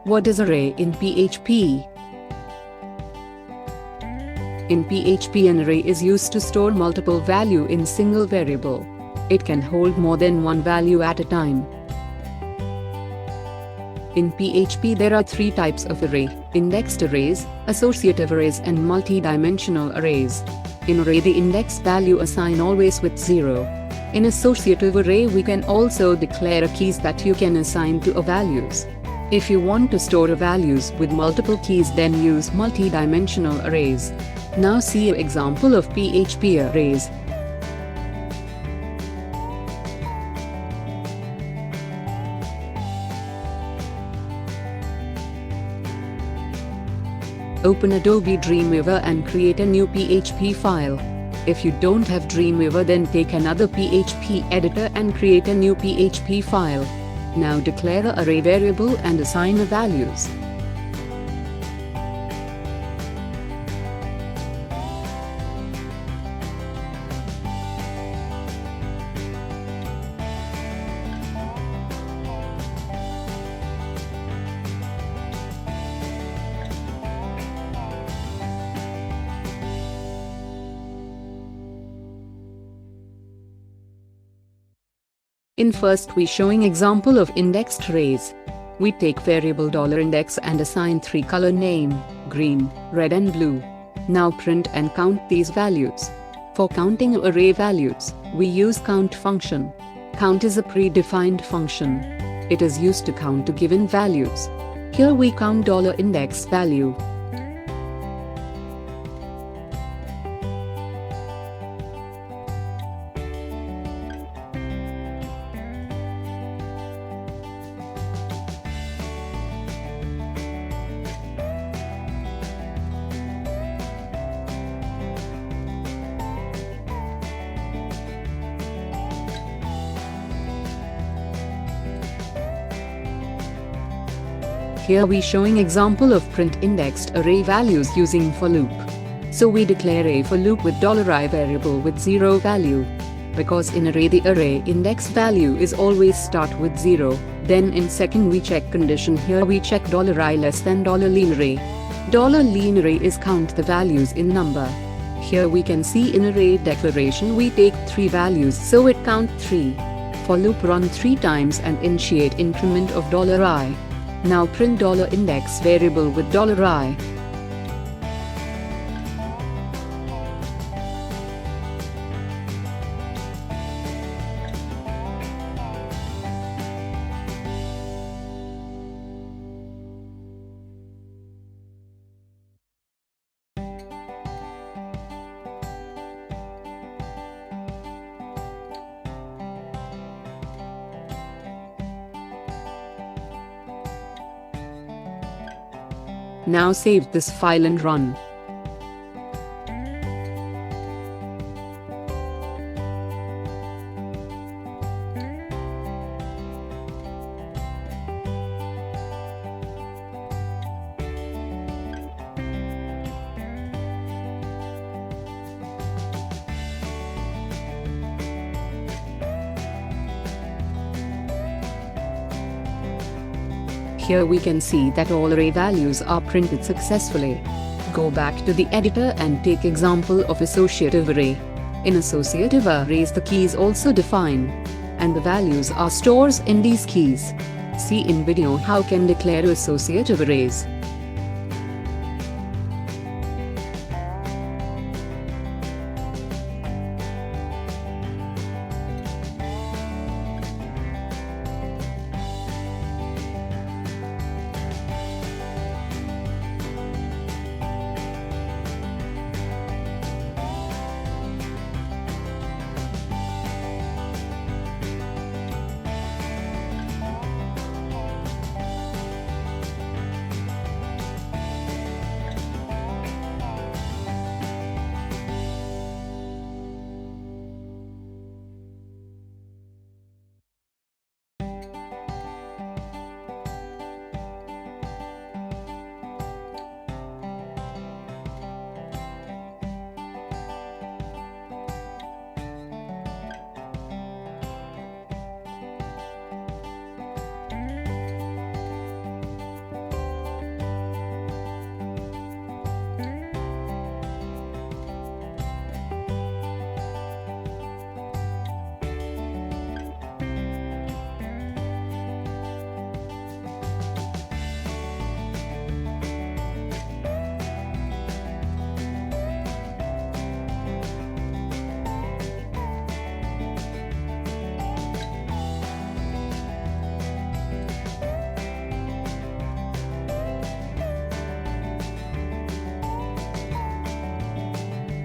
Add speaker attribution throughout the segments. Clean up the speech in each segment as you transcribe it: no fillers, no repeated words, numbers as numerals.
Speaker 1: What is array in PHP? In PHP, an array is used to store multiple value in single variable. It can hold more than one value at a time. In PHP, there are three types of array: indexed arrays, associative arrays, and multidimensional arrays. In array, the index value assign always with 0. In associative array, we can also declare keys that you can assign to a values. If you want to store a values with multiple keys, then use multidimensional arrays. Now see an example of PHP arrays. Open Adobe Dreamweaver and create a new PHP file. If you don't have Dreamweaver, then take another PHP editor and create a new PHP file. Now declare an array variable and assign the values. In first, we showing example of indexed arrays. We take variable $index and assign three color name: green, red and blue. Now print and count these values. For counting array values, we use count function. Count is a predefined function. It is used to count to given values. Here we count $index value. Here we showing example of print indexed array values using for loop. So we declare a for loop with $I variable with 0 value. Because in array the array index value is always start with 0. Then in second we check condition. Here we check $I less than $leen array. $leen array is count the values in number. Here we can see in array declaration we take 3 values, so it count 3. For loop run 3 times and initiate increment of $I. Now print $index variable with $I. Now save this file and run. Here we can see that all array values are printed successfully. Go back to the editor and take example of associative array. In associative arrays the keys also define, and the values are stores in these keys. See in video how can declare associative arrays.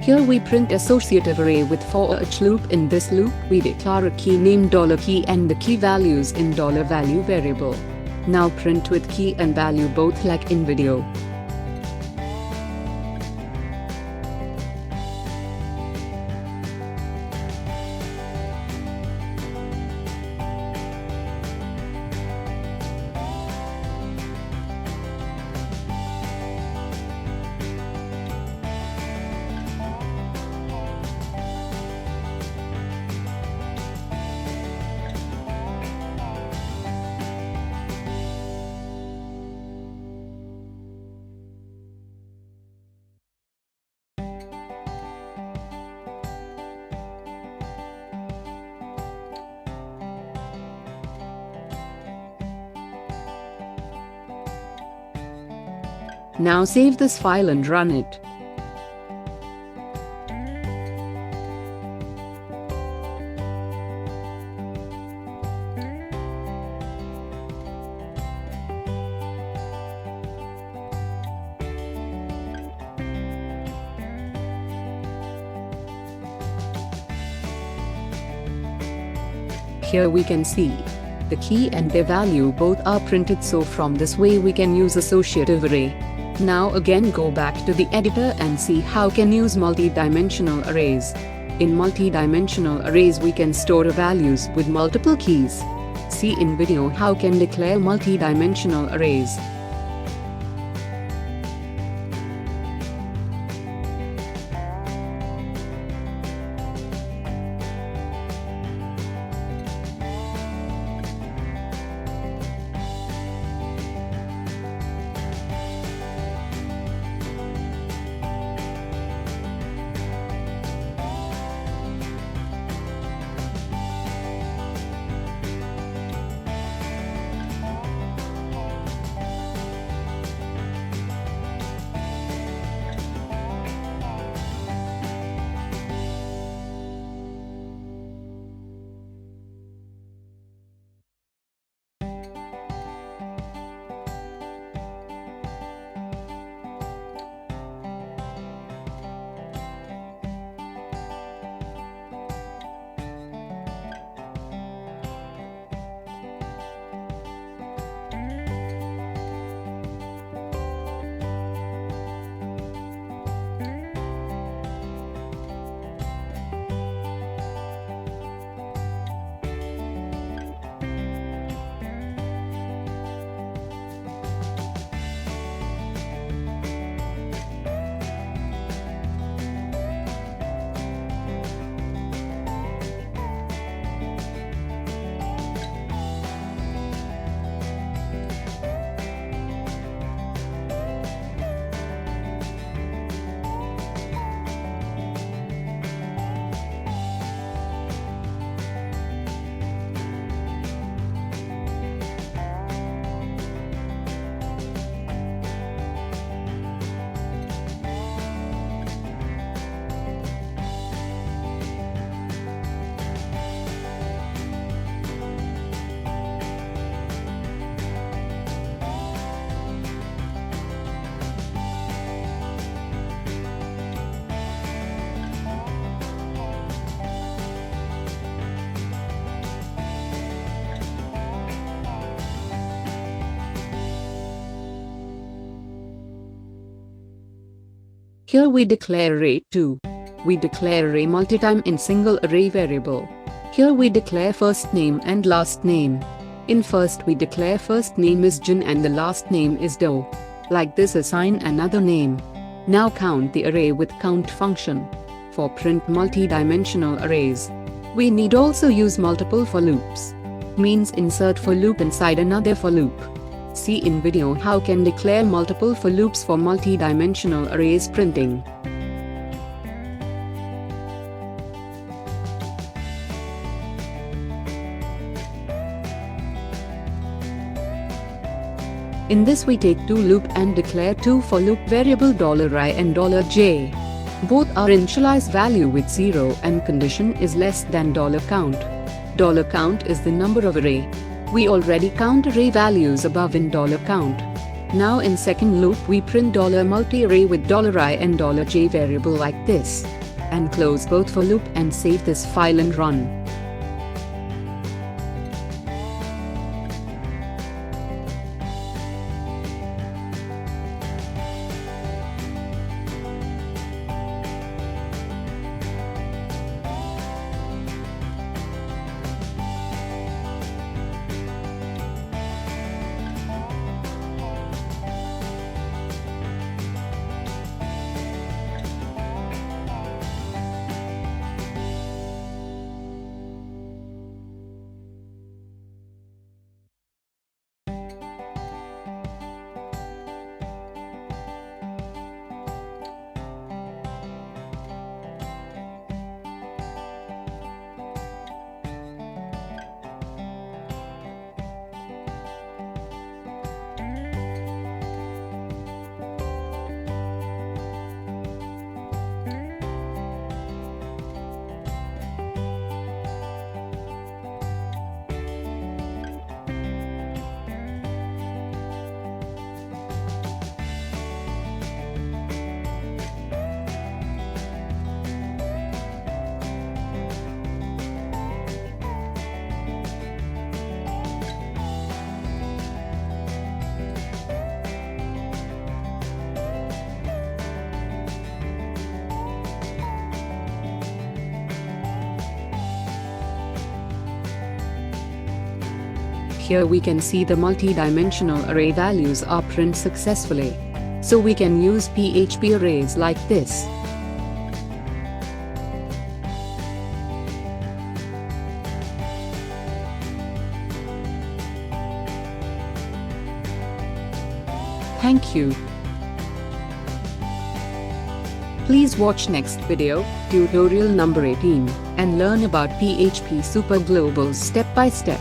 Speaker 1: Here we print associative array with for each loop. In this loop, we declare a key named $key and the key values in $value variable. Now print with key and value both like in video. Now save this file and run it. Here we can see the key and their value both are printed, so from this way we can use associative array. Now again go back to the editor and see how can use multidimensional arrays. In multidimensional arrays we can store values with multiple keys. See in video how can declare multidimensional arrays. Here we declare array 2. We declare array multitime in single array variable. Here we declare first name and last name. In first we declare first name is Jin and the last name is Doe. Like this assign another name. Now count the array with count function. For print multi-dimensional arrays, we need also use multiple for loops. Means insert for loop inside another for loop. See in video how can declare multiple for loops for multi-dimensional arrays printing. In this we take two loop and declare two for loop variable $I and $j. Both are initialized value with 0 and condition is less than $count. $count is the number of array. We already count array values above in $count. Now in second loop we print $multi-array with $I and $j variable like this. and close both for loop and save this file and run. Here we can see the multidimensional array values are printed successfully. So we can use PHP arrays like this. Thank you. Please watch next video, tutorial number 18, and learn about PHP Super Globals step by step.